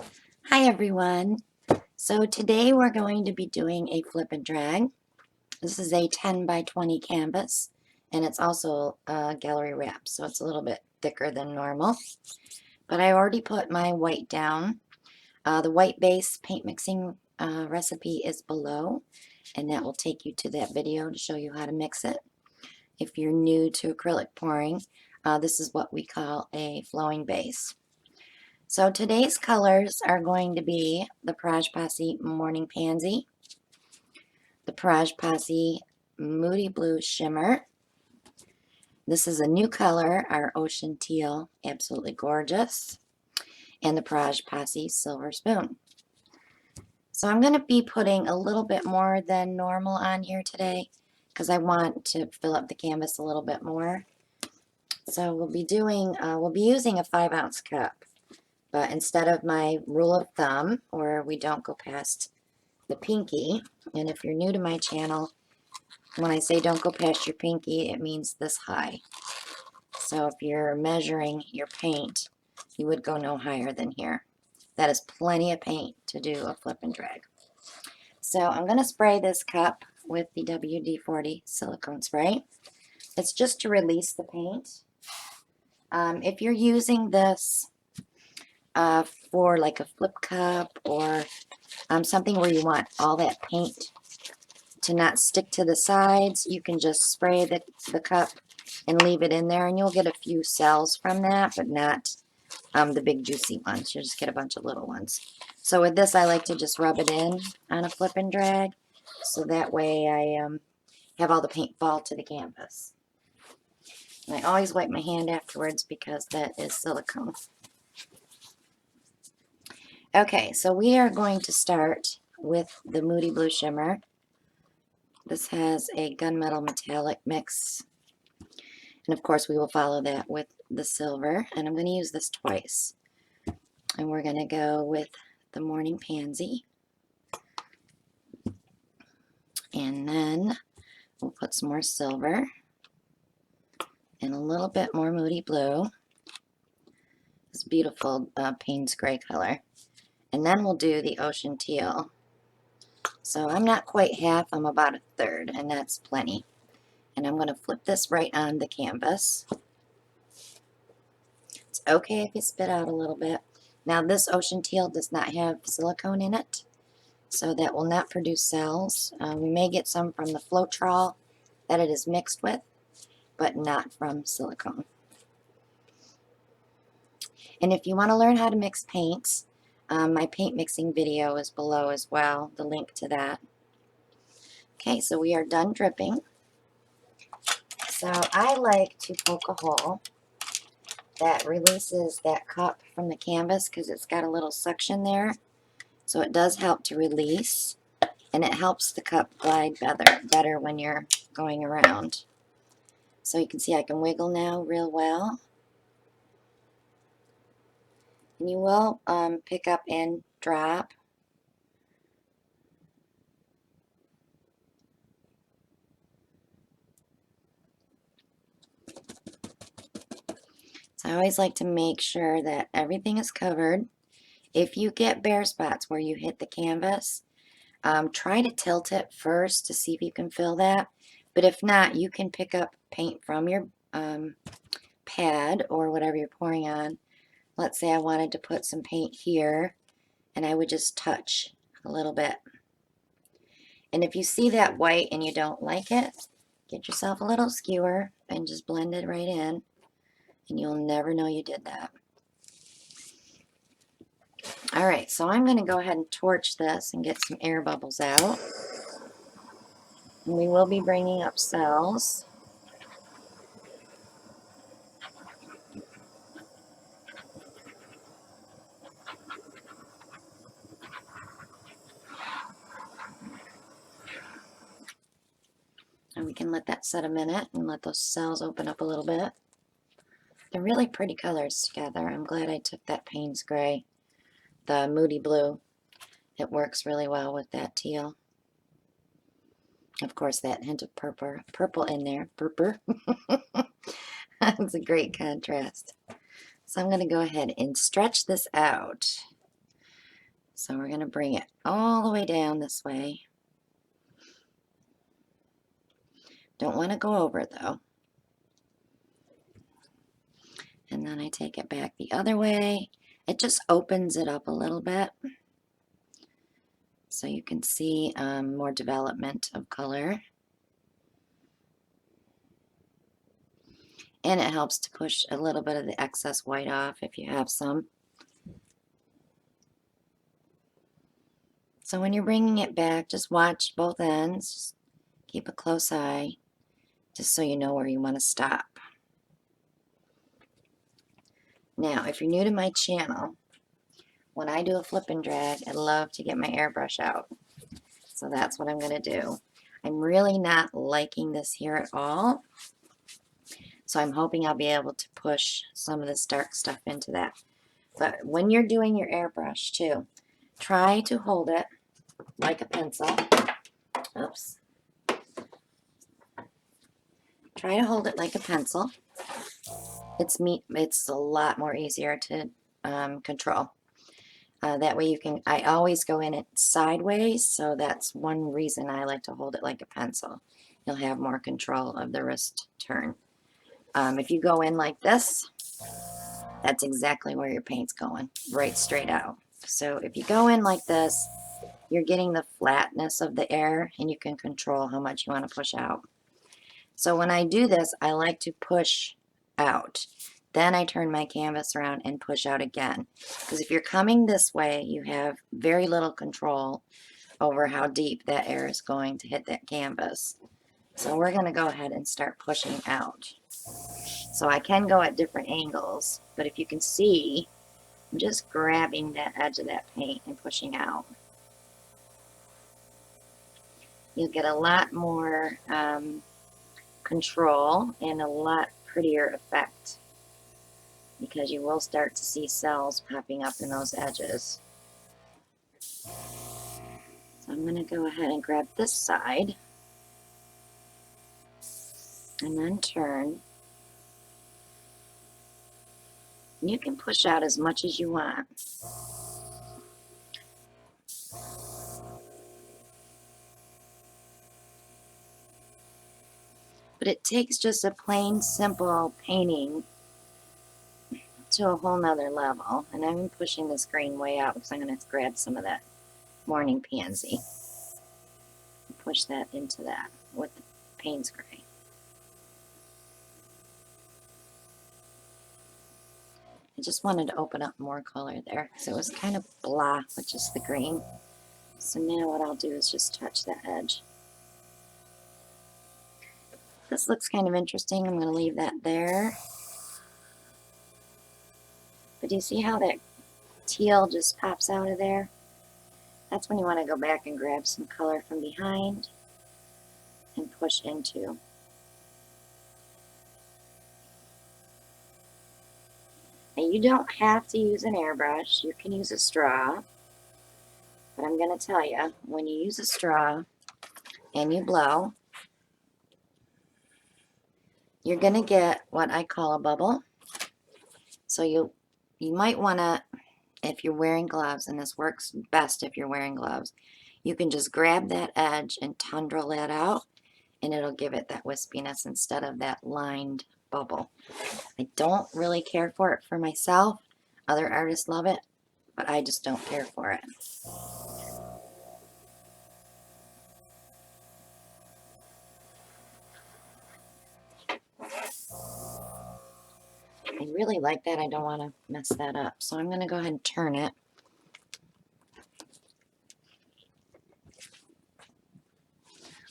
Hi everyone. So today we're going to be doing a flip and drag. This is a 10 by 20 canvas and it's also gallery wrap, so it's a little bit thicker than normal. But I already put my white down. The white base paint mixing recipe is below, and that will take you to that video to show you how to mix it. If you're new to acrylic pouring, this is what we call a flowing base. So today's colors are going to be the Praj Posse Morning Pansy, the Praj Posse Moody Blue Shimmer. This is a new color, our Ocean Teal, absolutely gorgeous, and the Praj Posse Silver Spoon. So I'm going to be putting a little bit more than normal on here today because I want to fill up the canvas a little bit more. So we'll be using a 5-ounce cup. But instead of my rule of thumb, or we don't go past the pinky, and if you're new to my channel, when I say don't go past your pinky, it means this high. So if you're measuring your paint, you would go no higher than here. That is plenty of paint to do a flip and drag. So I'm going to spray this cup with the WD-40 silicone spray. It's just to release the paint. If you're using this for like a flip cup or something where you want all that paint to not stick to the sides, you can just spray the cup and leave it in there, and you'll get a few cells from that, but not the big juicy ones. You'll just get a bunch of little ones. So with this, I like to just rub it in on a flip and drag, so that way I have all the paint fall to the canvas. And I always wipe my hand afterwards because that is silicone. Okay, so we are going to start with the Moody Blue Shimmer. This has a gunmetal metallic mix. And of course we will follow that with the silver. And I'm going to use this twice. And we're going to go with the Morning Pansy. And then we'll put some more silver. And a little bit more Moody Blue. This beautiful Payne's Gray color. And then we'll do the Ocean Teal. So I'm not quite half, I'm about a third, and that's plenty. And I'm going to flip this right on the canvas. It's okay if you spit out a little bit. Now this Ocean Teal does not have silicone in it, so that will not produce cells. We may get some from the Floetrol that it is mixed with, but not from silicone. And if you want to learn how to mix paints, my paint mixing video is below as well, the link to that. Okay, so we are done dripping. So I like to poke a hole that releases that cup from the canvas because it's got a little suction there. So it does help to release, and it helps the cup glide better when you're going around. So you can see I can wiggle now real well. And you will pick up and drop. So I always like to make sure that everything is covered. If you get bare spots where you hit the canvas, try to tilt it first to see if you can fill that. But if not, you can pick up paint from your pad or whatever you're pouring on. Let's say I wanted to put some paint here, and I would just touch a little bit. And if you see that white and you don't like it, get yourself a little skewer and just blend it right in, and you'll never know you did that. All right, so I'm going to go ahead and torch this and get some air bubbles out. And we will be bringing up cells. And we can let that set a minute and let those cells open up a little bit. They're really pretty colors together. I'm glad I took that Payne's Gray, the Moody Blue. It works really well with that teal. Of course, that hint of purple in there. Purple. It's a great contrast. So I'm going to go ahead and stretch this out. So we're going to bring it all the way down this way. Don't want to go over it though. And then I take it back the other way. It just opens it up a little bit. So you can see more development of color. And it helps to push a little bit of the excess white off if you have some. So when you're bringing it back, just watch both ends. Just keep a close eye, just so you know where you want to stop. Now, if you're new to my channel, when I do a flip and drag, I love to get my airbrush out. So that's what I'm going to do. I'm really not liking this here at all. So I'm hoping I'll be able to push some of this dark stuff into that. But when you're doing your airbrush too, try to hold it like a pencil. Oops. Try to hold it like a pencil. It's a lot more easier to control. That way you can, I always go in it sideways, so that's one reason I like to hold it like a pencil. You'll have more control of the wrist turn. If you go in like this, that's exactly where your paint's going, right straight out. So if you go in like this, you're getting the flatness of the air, and you can control how much you want to push out. So when I do this, I like to push out. Then I turn my canvas around and push out again. Because if you're coming this way, you have very little control over how deep that air is going to hit that canvas. So we're going to go ahead and start pushing out. So I can go at different angles, but if you can see, I'm just grabbing that edge of that paint and pushing out. You'll get a lot more control and a lot prettier effect, because you will start to see cells popping up in those edges. So I'm going to go ahead and grab this side and then turn. And you can push out as much as you want. But it takes just a plain, simple painting to a whole nother level. And I'm pushing this green way out because I'm going to grab some of that morning pansy. Push that into that with the Payne's gray. I just wanted to open up more color there because it was kind of blah with just the green. So now what I'll do is just touch that edge. This looks kind of interesting. I'm going to leave that there. But do you see how that teal just pops out of there? That's when you want to go back and grab some color from behind and push into. And you don't have to use an airbrush. You can use a straw. But I'm going to tell you, when you use a straw and you blow, you're going to get what I call a bubble. So you might want to, if you're wearing gloves, and this works best if you're wearing gloves, you can just grab that edge and tundrel that out, and it'll give it that wispiness instead of that lined bubble. I don't really care for it for myself. Other artists love it, but I just don't care for it. I really like that. I don't want to mess that up. So I'm going to go ahead and turn it.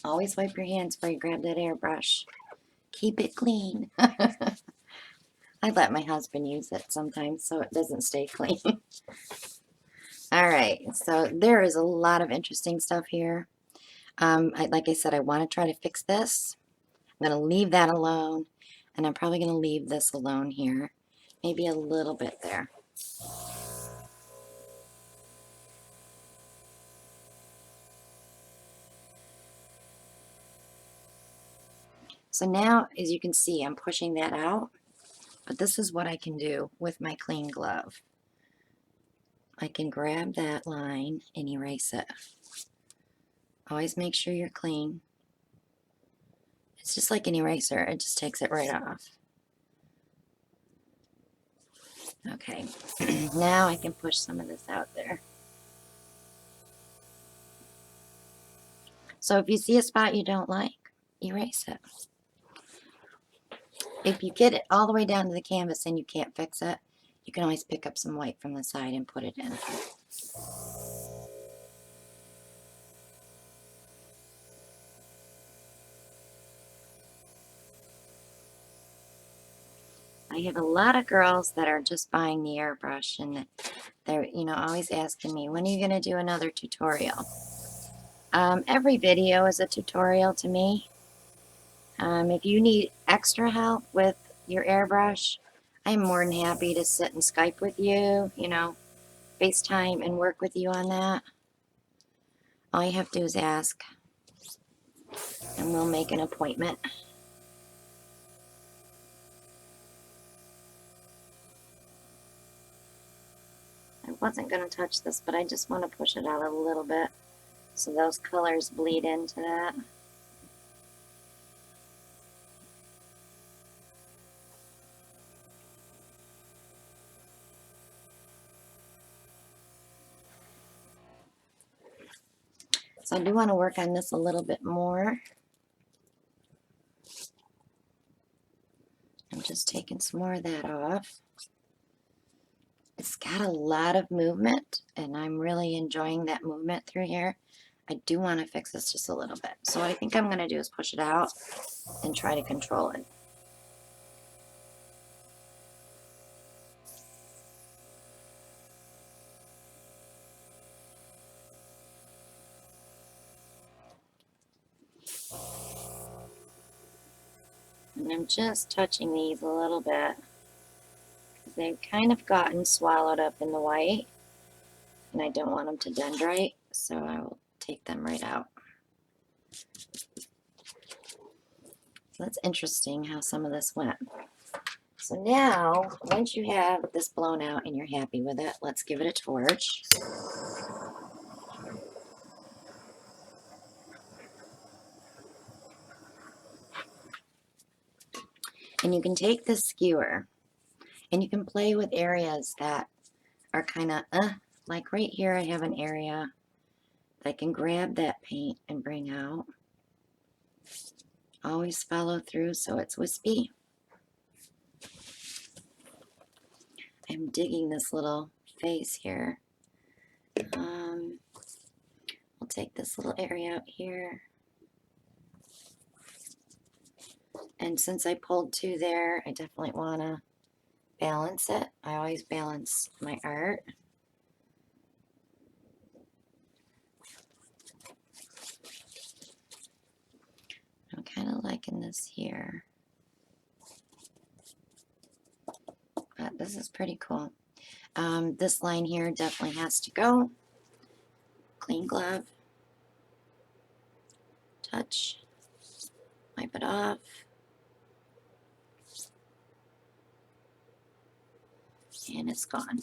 Always wipe your hands before you grab that airbrush. Keep it clean. I let my husband use it sometimes so it doesn't stay clean. All right, so there is a lot of interesting stuff here. Like I said, I want to try to fix this. I'm going to leave that alone, and I'm probably going to leave this alone here. Maybe a little bit there. So now, as you can see, I'm pushing that out, but this is what I can do with my clean glove. I can grab that line and erase it. Always make sure you're clean. It's just like an eraser, it just takes it right off. Okay, now I can push some of this out there. So if you see a spot you don't like, erase it. If you get it all the way down to the canvas and you can't fix it, you can always pick up some white from the side and put it in. I have a lot of girls that are just buying the airbrush and they're, always asking me, when are you going to do another tutorial? Every video is a tutorial to me. If you need extra help with your airbrush, I'm more than happy to sit and Skype with you, FaceTime and work with you on that. All you have to do is ask and we'll make an appointment. I wasn't going to touch this, but I just want to push it out a little bit so those colors bleed into that. So I do want to work on this a little bit more. I'm just taking some more of that off. It's got a lot of movement, and I'm really enjoying that movement through here. I do want to fix this just a little bit. So what I think I'm going to do is push it out and try to control it. And I'm just touching these a little bit because they've kind of gotten swallowed up in the white, and I don't want them to dendrite, so I will take them right out. So that's interesting how some of this went. So now, once you have this blown out and you're happy with it, let's give it a torch. And you can take this skewer and you can play with areas that are kind of, like right here I have an area that I can grab that paint and bring out. Always follow through so it's wispy. I'm digging this little face here. I'll take this little area out here. And since I pulled two there, I definitely want to balance it. I always balance my art. I'm kind of liking this here. But this is pretty cool. This line here definitely has to go. Clean glove. Touch. Wipe it off. And it's gone.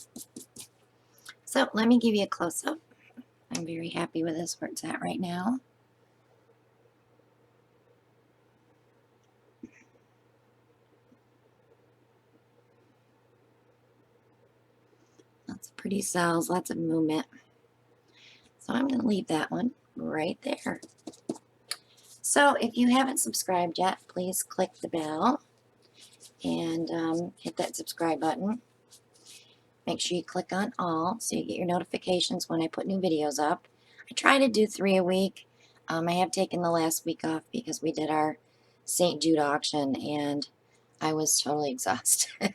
So let me give you a close-up. I'm very happy with this where it's at right now. Lots of pretty cells, lots of movement. So I'm going to leave that one right there. So if you haven't subscribed yet, please click the bell and hit that subscribe button. Make sure you click on all so you get your notifications when I put new videos up. I try to do 3 a week. I have taken the last week off because we did our St. Jude auction and I was totally exhausted.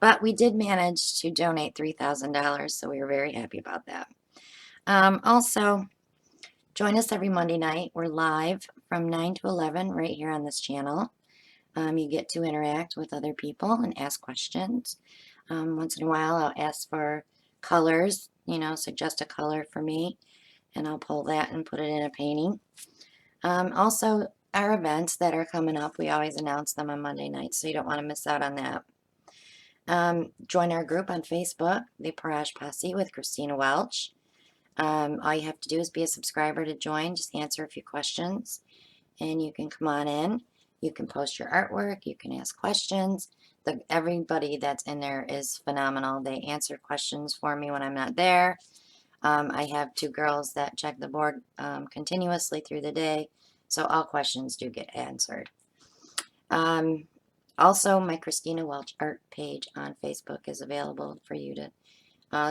But we did manage to donate $3,000, so we were very happy about that. Also, join us every Monday night. We're live from 9 to 11 right here on this channel. You get to interact with other people and ask questions. Once in a while, I'll ask for colors, suggest a color for me, and I'll pull that and put it in a painting. Also, our events that are coming up, we always announce them on Monday nights, so you don't want to miss out on that. Join our group on Facebook, the Parage Posse with Christina Welch. All you have to do is be a subscriber to join. Just answer a few questions, and you can come on in. You can post your artwork. You can ask questions. Everybody that's in there is phenomenal. They answer questions for me when I'm not there. I have two girls that check the board continuously through the day, so all questions do get answered. Also, my Christina Welch Art page on Facebook is available for you to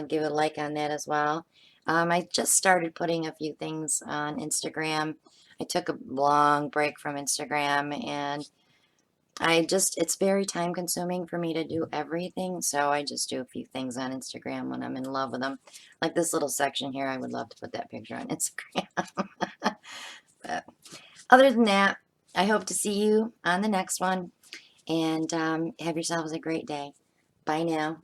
give a like on that as well. I just started putting a few things on Instagram. I took a long break from Instagram, and it's very time consuming for me to do everything, so I just do a few things on Instagram when I'm in love with them. Like this little section here, I would love to put that picture on Instagram. But other than that, I hope to see you on the next one, and have yourselves a great day. Bye now.